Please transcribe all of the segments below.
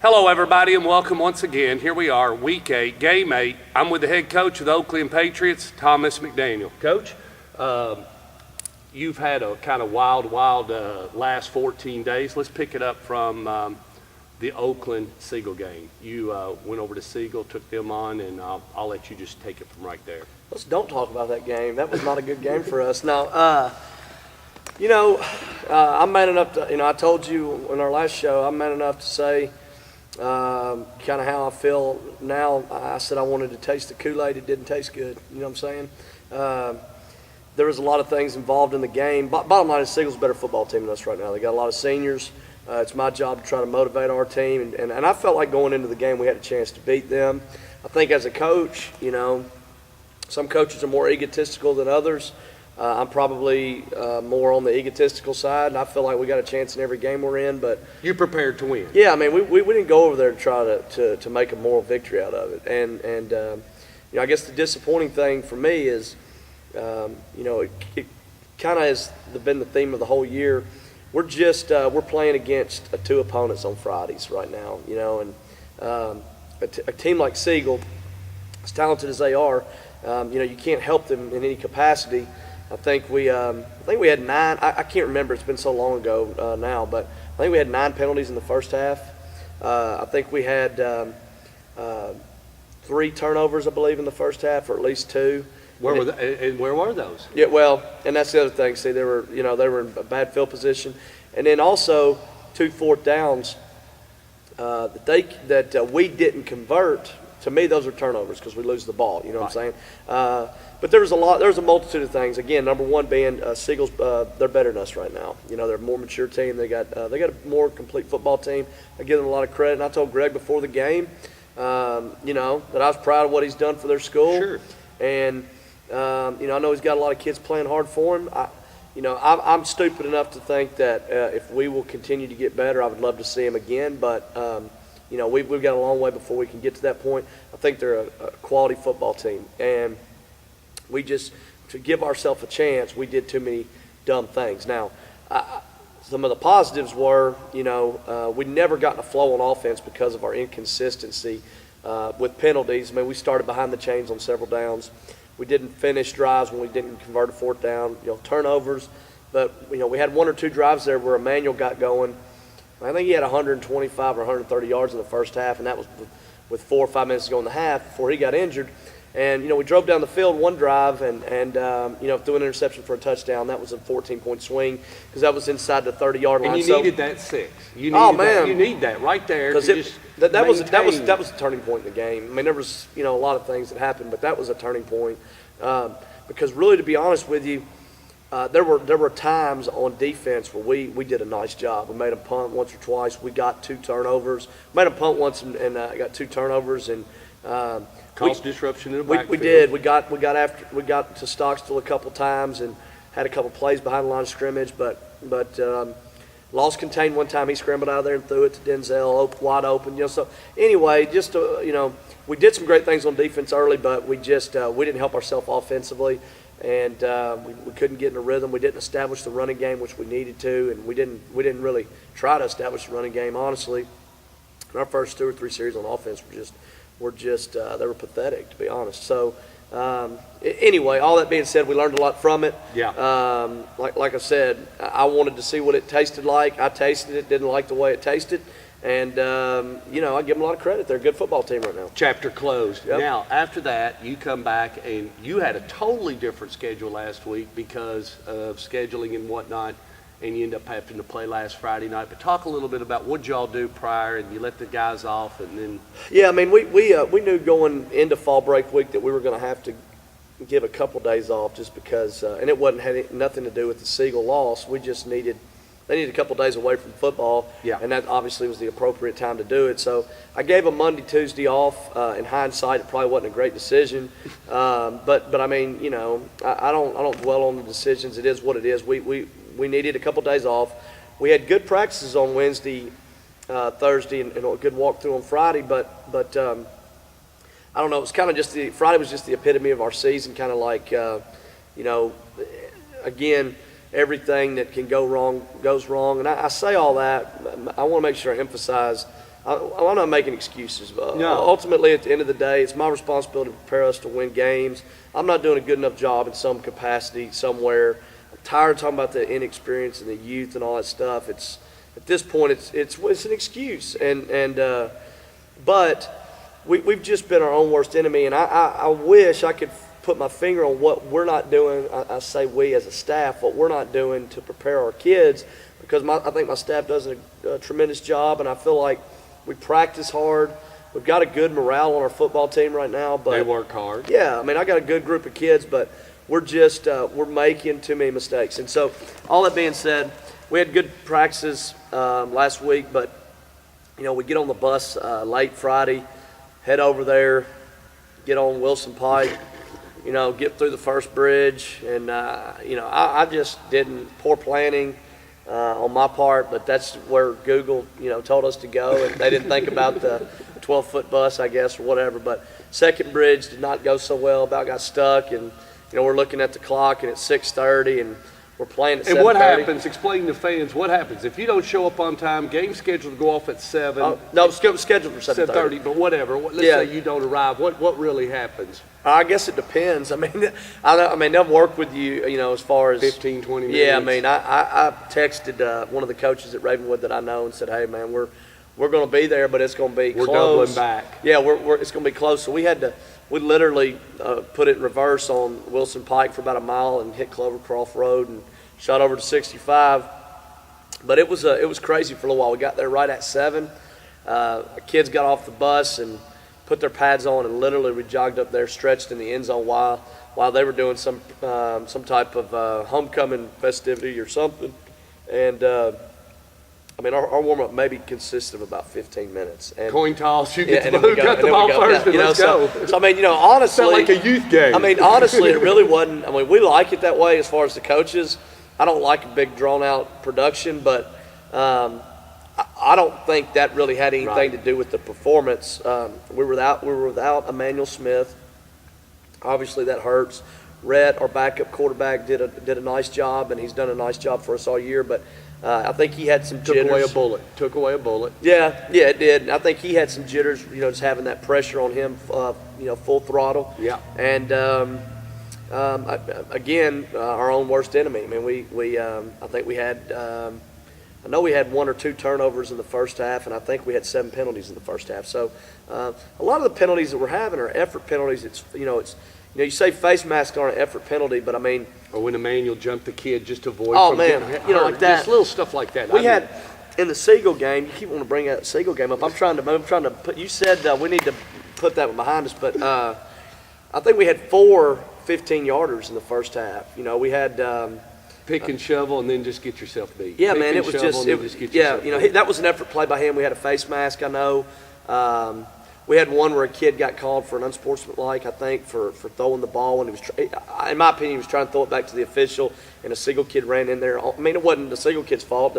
Hello, everybody, and welcome once again. Here we are, Week 8, Game 8. I'm with the head coach of the Oakland Patriots, Thomas McDaniel. Coach, you've had a kind of wild last 14 days. Let's pick it up from the Oakland Seagull game. You went over to Seagull, took them on, and I'll let you just take it from right there. Don't talk about that game. That was not a good game for us. Now, I'm man enough to, I told you in our last show, I'm man enough to say kind of how I feel now. I said I wanted to taste the Kool-Aid. It didn't taste good. You know what I'm saying? There was a lot of things involved in the game. Bottom line is Seagull's a better football team than us right now. They got a lot of seniors. It's my job to try to motivate our team. And I felt like going into the game we had a chance to beat them. I think as a coach, some coaches are more egotistical than others. I'm probably more on the egotistical side, and I feel like we got a chance in every game we're in. But you're prepared to win. Yeah, I mean, we didn't go over there to try to make a moral victory out of it. And I guess the disappointing thing for me is, it kind of has been the theme of the whole year. We're playing against two opponents on Fridays right now, and a team like Seagull, as talented as they are, you can't help them in any capacity. I think we had 9. I can't remember. It's been so long ago now, but I think we had 9 penalties in the first half. I think we had 3 turnovers, I believe, in the first half, or at least 2. Where were those? Yeah, well, and that's the other thing. See, they were in a bad field position, and then also 2 fourth downs that we didn't convert. To me, those are turnovers because we lose the ball. You know what I'm saying? But there's a multitude of things. Again, number one being Seagulls. They're better than us right now. They're a more mature team. They got a more complete football team. I give them a lot of credit. And I told Greg before the game, that I was proud of what he's done for their school. Sure. And I know he's got a lot of kids playing hard for him. I'm stupid enough to think that if we will continue to get better, I would love to see him again. But we've got a long way before we can get to that point. I think they're a quality football team, and we just, to give ourselves a chance, we did too many dumb things. Now, some of the positives were, we never got in a flow on offense because of our inconsistency with penalties. I mean, we started behind the chains on several downs. We didn't finish drives when we didn't convert a fourth down. Turnovers, but we had 1 or 2 drives there where Emmanuel got going. I think he had 125 or 130 yards in the first half, and that was with 4 or 5 minutes to go in the half before he got injured. And, we drove down the field one drive and threw an interception for a touchdown. That was a 14-point swing because that was inside the 30-yard line. And you needed that 6. You need that right there. Because that was a turning point in the game. I mean, there was, a lot of things that happened, but that was a turning point. Because really, to be honest with you, there were times on defense where we did a nice job. We made them punt once or twice. We got 2 turnovers. Made them punt once and got 2 turnovers and caused disruption in the backfield. We did. We got to Stockstill a couple times and had a couple plays behind the line of scrimmage. But lost contained one time. He scrambled out of there and threw it to Denzel wide open. So anyway, just we did some great things on defense early, but we didn't help ourselves offensively. And we couldn't get in a rhythm. We didn't establish the running game, which we needed to, and we didn't really try to establish the running game. Honestly, in our first 2 or 3 series on offense they were pathetic, to be honest. So anyway, all that being said, we learned a lot from it. Yeah. Like I said, I wanted to see what it tasted like. I tasted it, didn't like the way it tasted. And, I give them a lot of credit. They're a good football team right now. Chapter closed. Yep. Now, after that, you come back, and you had a totally different schedule last week because of scheduling and whatnot, and you end up having to play last Friday night. But talk a little bit about what y'all do prior, and you let the guys off, and then. Yeah, I mean, we knew going into fall break week that we were going to have to give a couple days off just because, and it had nothing to do with the Seagull loss. We just needed a couple days away from football, yeah. And that obviously was the appropriate time to do it. So I gave them Monday, Tuesday off. In hindsight, it probably wasn't a great decision, but I mean, I don't dwell on the decisions. It is what it is. We needed a couple days off. We had good practices on Wednesday, Thursday, and a good walkthrough on Friday, but I don't know. It was kind of Friday was just the epitome of our season, kind of like, again. Everything that can go wrong goes wrong. And I say all that. I want to make sure I emphasize I'm not making excuses. No. Ultimately, at the end of the day, it's my responsibility to prepare us to win games. I'm not doing a good enough job in some capacity somewhere. I'm tired of talking about the inexperience and the youth and all that stuff. It's at this point, it's an excuse, but we've just been our own worst enemy, and I wish I could put my finger on what we're not doing. I say we as a staff, what we're not doing to prepare our kids, because I think my staff does a tremendous job, and I feel like we practice hard. We've got a good morale on our football team right now. But they work hard. Yeah, I mean, I got a good group of kids, but we're just we're making too many mistakes. And so, all that being said, we had good practices last week, but we get on the bus late Friday, head over there, get on Wilson Pike, get through the first bridge, and I just didn't, poor planning on my part, but that's where Google told us to go, and they didn't think about the 12-foot bus, I guess, or whatever. But second bridge did not go so well, about got stuck, and we're looking at the clock, and it's 6:30, and we're playing at 7:30. And what happens? Explain to fans what happens if you don't show up on time. Game scheduled to go off at 7. No, scheduled for 7:30. But whatever. Let's say you don't arrive. What really happens? I guess it depends. I mean, they'll work with you, as far as 15, 20 minutes. Yeah, I mean, I texted one of the coaches at Ravenwood that I know and said, "Hey, man, we're going to be there, but it's going to be close. We're doubling back. Yeah, it's going to be close." So we literally put it in reverse on Wilson Pike for about a mile and hit Clovercroft Road and shot over to 65. But it was crazy for a little while. We got there right at 7. Kids got off the bus and put their pads on, and literally we jogged up there, stretched in the end zone while they were doing some type of homecoming festivity or something. And I mean, our warm up maybe consisted of about 15 minutes. And coin toss, you get who got the ball first, and let's go. So I mean, honestly, it's like a youth game. I mean, honestly, it really wasn't. I mean, we like it that way as far as the coaches. I don't like a big drawn out production, but I don't think that really had anything to do with the performance. We were without Emmanuel Smith. Obviously, that hurts. Rhett, our backup quarterback, did a nice job, and he's done a nice job for us all year. But I think he had some jitters. Took away a bullet. Yeah, it did. And I think he had some jitters. Just having that pressure on him, full throttle. Yeah. And again, our own worst enemy. I mean, I think we had. I know we had 1 or 2 turnovers in the first half, and I think we had 7 penalties in the first half. So a lot of the penalties that we're having are effort penalties. You say face masks aren't an effort penalty, but I mean. Or when Emmanuel jumped the kid just to avoid. Oh man, like that. Just little stuff like that. We had in the Siegel game. You keep wanting to bring that Siegel game up. I'm trying to put. You said we need to put that one behind us, but I think we had 4 15-yarders in the first half. We had. Pick and shovel, and then just get yourself beat. Yeah, Pick man, it was just that was an effort play by him. We had a face mask, I know. We had one where a kid got called for an unsportsmanlike, I think, for throwing the ball when he was. In my opinion, he was trying to throw it back to the official, and a Siegel kid ran in there. I mean, it wasn't the Siegel kid's fault.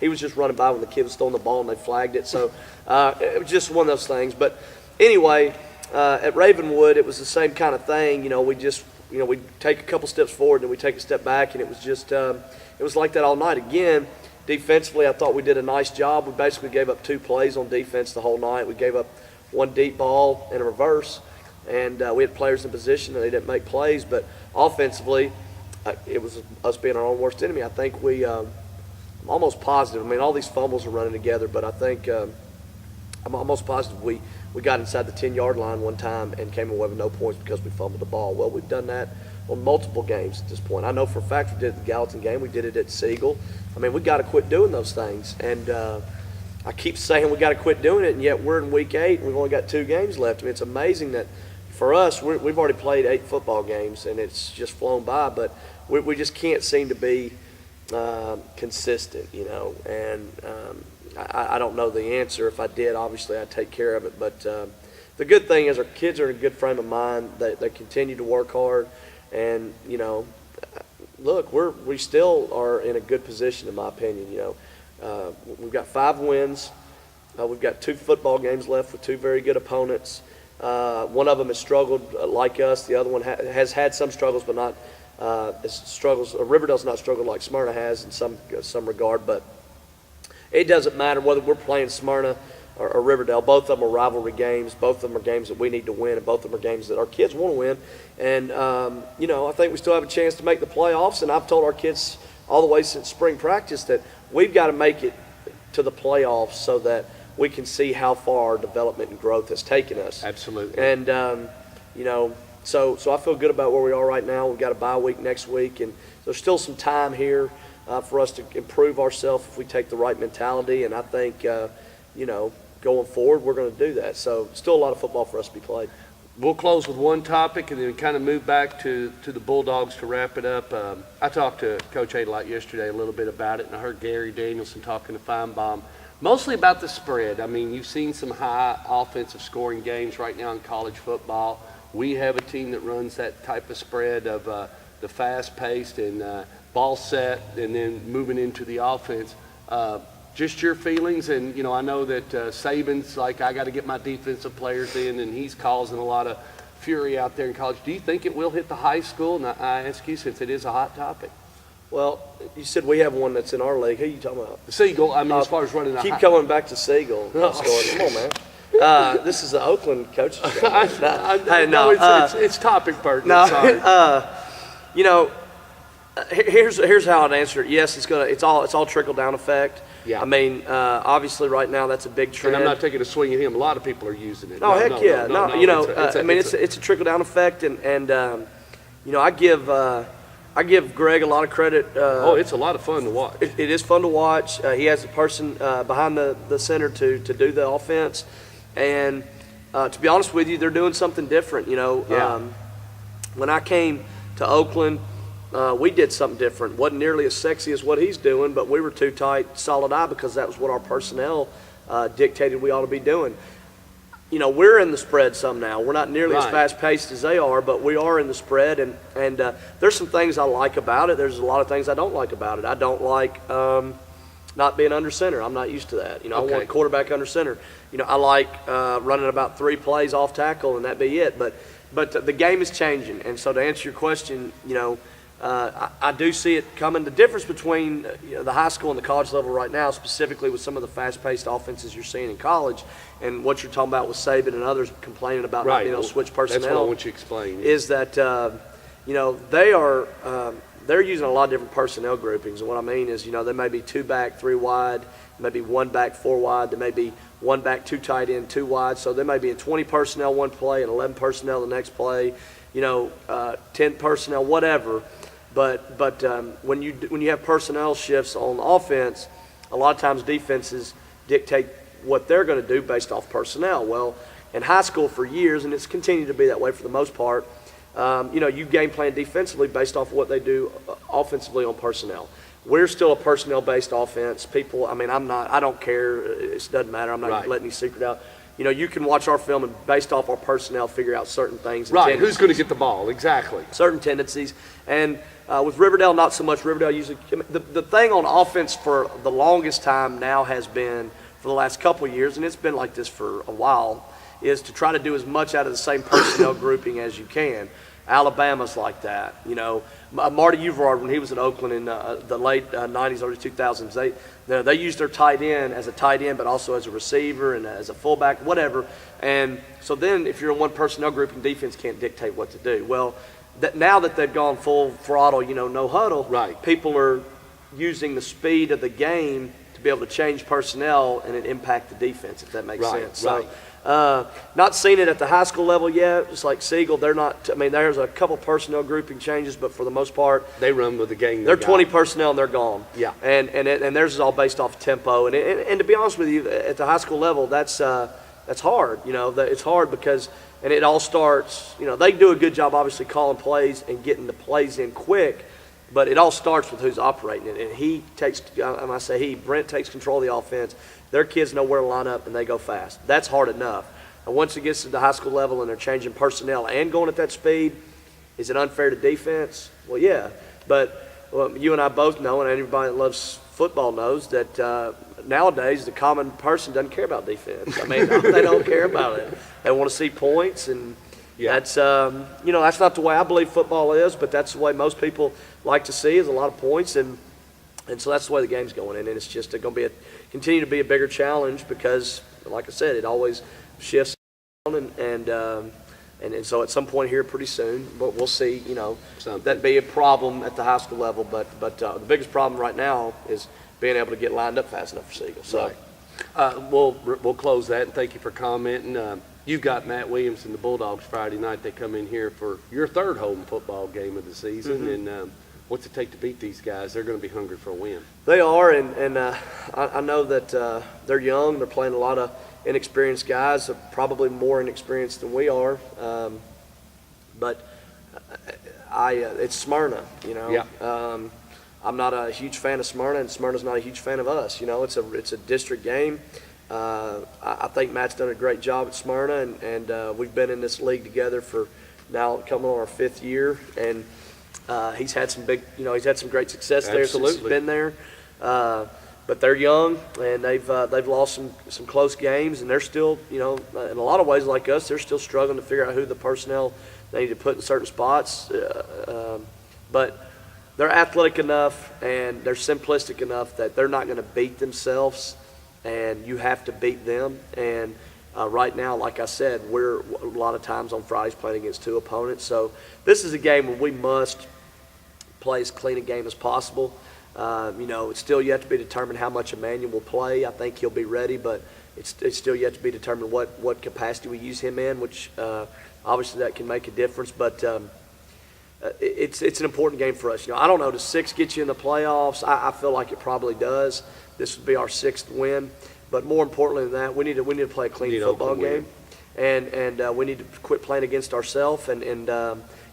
He was just running by when the kid was throwing the ball, and they flagged it. So it was just one of those things. But anyway, at Ravenwood, it was the same kind of thing. We take a couple steps forward, and we take a step back, and it was just it was like that all night. Again, defensively, I thought we did a nice job. We basically gave up 2 plays on defense the whole night. We gave up 1 deep ball and a reverse, and we had players in position, and they didn't make plays. But offensively, it was us being our own worst enemy. I think I'm almost positive. I mean, all these fumbles are running together, but I think I'm almost positive we got inside the 10-yard line one time and came away with no points because we fumbled the ball. Well, we've done that on multiple games at this point. I know for a fact we did it at the Gallatin game. We did it at Siegel. I mean, we got to quit doing those things. And I keep saying we got to quit doing it, and yet we're in week 8 and we've only got 2 games left. I mean, it's amazing that for us, we've already played 8 football games, and it's just flown by. But we just can't seem to be consistent, and I don't know the answer. If I did, obviously I'd take care of it. But the good thing is our kids are in a good frame of mind. They continue to work hard, and look, we still are in a good position, in my opinion. We've got 5 wins. We've got 2 football games left with 2 very good opponents. One of them has struggled like us. The other one has had some struggles, but not struggles. Riverdale's not struggled like Smyrna has in some regard, but it doesn't matter whether we're playing Smyrna or Riverdale. Both of them are rivalry games. Both of them are games that we need to win, and both of them are games that our kids want to win. And, I think we still have a chance to make the playoffs, and I've told our kids all the way since spring practice that we've got to make it to the playoffs so that we can see how far our development and growth has taken us. Absolutely. And, so I feel good about where we are right now. We've got a bye week next week, and there's still some time here for us to improve ourselves if we take the right mentality. And I think, going forward, we're going to do that. So still a lot of football for us to be played. We'll close with one topic and then kind of move back to the Bulldogs to wrap it up. I talked to Coach Adelite yesterday a little bit about it, and I heard Gary Danielson talking to Feinbaum mostly about the spread. I mean, you've seen some high offensive scoring games right now in college football. We have a team that runs that type of spread of the fast-paced and ball set and then moving into the offense. Just your feelings, and I know that Saban's like, I got to get my defensive players in, and he's causing a lot of fury out there in college. Do you think it will hit the high school? And I ask you, since it is a hot topic. Well, you said we have one that's in our league. Who are you talking about? The Seagull. I mean, as far as running a keep coming back to Seagull. Come on, man. This is the Oakland coaches. It's topic pertinent. Here's how I'd answer it. Yes, it's all trickle down effect. Yeah. I mean, obviously, right now that's a big trend. And I'm not taking a swing at him. A lot of people are using it. Oh, heck yeah! It's a trickle down effect, and I give Greg a lot of credit. It's a lot of fun to watch. It is fun to watch. He has a person behind the center to do the offense, and to be honest with you, they're doing something different. When I came to Oakland, we did something different. Wasn't nearly as sexy as what he's doing, but we were too tight, solid eye, because that was what our personnel dictated we ought to be doing. We're in the spread some now. We're not nearly as fast-paced as they are, but we are in the spread, and there's some things I like about it. There's a lot of things I don't like about it. I don't like not being under center. I'm not used to that. I want quarterback under center. I like running about 3 plays off tackle, and that be it. But the game is changing, and so to answer your question, I do see it coming. The difference between the high school and the college level right now, specifically with some of the fast-paced offenses you're seeing in college, and what you're talking about with Saban and others complaining about not being able to switch personnel. That's what I want you to explain. Is that they're using a lot of different personnel groupings, and what I mean is they may be 2 back, 3 wide, maybe 1 back, 4 wide. There may be 1 back, 2 tight end, 2 wide. So they may be in 20 personnel one play and 11 personnel the next play. 10 personnel, whatever. But when you have personnel shifts on offense, a lot of times defenses dictate what they're going to do based off personnel. Well, in high school for years, and it's continued to be that way for the most part, you game plan defensively based off of what they do offensively on personnel. We're still a personnel-based offense. I don't care. It doesn't matter. I'm not letting any secret out. You can watch our film and based off our personnel figure out certain things. Right, who's going to get the ball, exactly. Certain tendencies. And with Riverdale, not so much. Riverdale usually – the thing on offense for the longest time now has been, for the last couple of years, and it's been like this for a while, is to try to do as much out of the same personnel grouping as you can. Alabama's like that. Marty Uverard, when he was at Oakland in the late 90s, early 2000s, they used their tight end as a tight end, but also as a receiver and as a fullback, whatever. And so then if you're in one personnel grouping, defense can't dictate what to do. Well, now that they've gone full throttle, no huddle, people are using the speed of the game to be able to change personnel and it impact the defense, if that makes sense. So, not seen it at the high school level yet. Just like Siegel, they're not. There's a couple personnel grouping changes, but for the most part, they run with the gang. They're 20 personnel and they're gone. Yeah, and theirs is all based off tempo. And to be honest with you, at the high school level, that's hard. It's hard because it all starts. They do a good job, obviously, calling plays and getting the plays in quick. But it all starts with who's operating it, and Brent takes control of the offense. Their kids know where to line up, and they go fast. That's hard enough. And once it gets to the high school level and they're changing personnel and going at that speed, is it unfair to defense? Well, yeah. But you and I both know, and everybody that loves football knows, that nowadays the common person doesn't care about defense. They don't care about it. They want to see points, and that's that's not the way I believe football is, but that's the way most people like to see, is a lot of points. And And so that's the way the game's going, and it's just going to continue to be a bigger challenge because, like I said, it always shifts and so at some point here pretty soon, but we'll see, that'd be a problem at the high school level. But the biggest problem right now is being able to get lined up fast enough for Siegel. So We'll close that, and thank you for commenting. You've got Matt Williams and the Bulldogs Friday night. They come in here for your third home football game of the season, and what's it take to beat these guys? They're going to be hungry for a win. They are, and I know that they're young. They're playing a lot of inexperienced guys, probably more inexperienced than we are. But it's Smyrna, Yeah. I'm not a huge fan of Smyrna, and Smyrna's not a huge fan of us. It's a district game. I think Matt's done a great job at Smyrna, and we've been in this league together for now coming on our 5th year, and he's had some great success there since he's been there. But they're young, and they've lost some close games, and they're still, in a lot of ways like us, they're still struggling to figure out who the personnel they need to put in certain spots. But they're athletic enough and they're simplistic enough that they're not going to beat themselves, and you have to beat them. And right now, like I said, we're a lot of times on Fridays playing against 2 opponents. So this is a game where we must play as clean a game as possible. It's still yet to be determined how much Emmanuel will play. I think he'll be ready, but it's still yet to be determined what capacity we use him in, which obviously that can make a difference. But it's an important game for us. I don't know, does 6 get you in the playoffs? I feel like it probably does. This would be our 6th win. But more importantly than that, we need to play a clean football game, and we need to quit playing against ourselves, and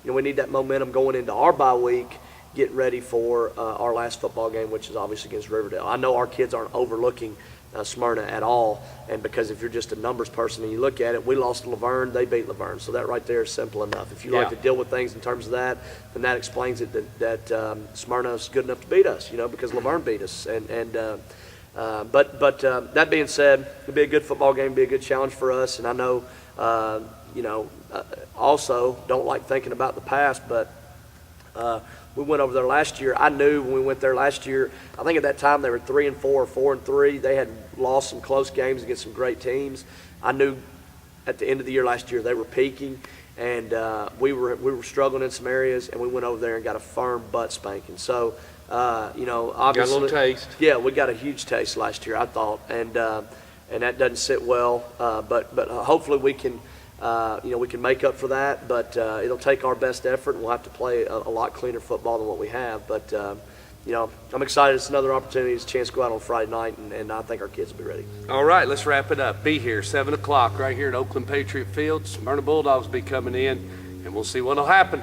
we need that momentum going into our bye week, getting ready for our last football game, which is obviously against Riverdale. I know our kids aren't overlooking Smyrna at all, and because if you're just a numbers person and you look at it, we lost to Laverne, they beat Laverne, so that right there is simple enough. If you like to deal with things in terms of that, then that explains it that Smyrna is good enough to beat us, because Laverne beat us. But that being said, it'll be a good football game, be a good challenge for us, and I know also don't like thinking about the past, but we went over there last year. I knew when we went there last year, I think at that time they were 3-4 or 4-3. They had lost some close games against some great teams. I knew at the end of the year last year they were peaking, and we were struggling in some areas, and we went over there and got a firm butt spanking. So, obviously, got a little taste. Yeah, we got a huge taste last year, I thought, and that doesn't sit well. But hopefully we can. We can make up for that, but it'll take our best effort, and we'll have to play a lot cleaner football than what we have. But, I'm excited. It's another opportunity. It's a chance to go out on Friday night, and I think our kids will be ready. All right, let's wrap it up. Be here, 7 o'clock, right here at Oakland Patriot Field. Smyrna Bulldogs will be coming in, and we'll see what will happen.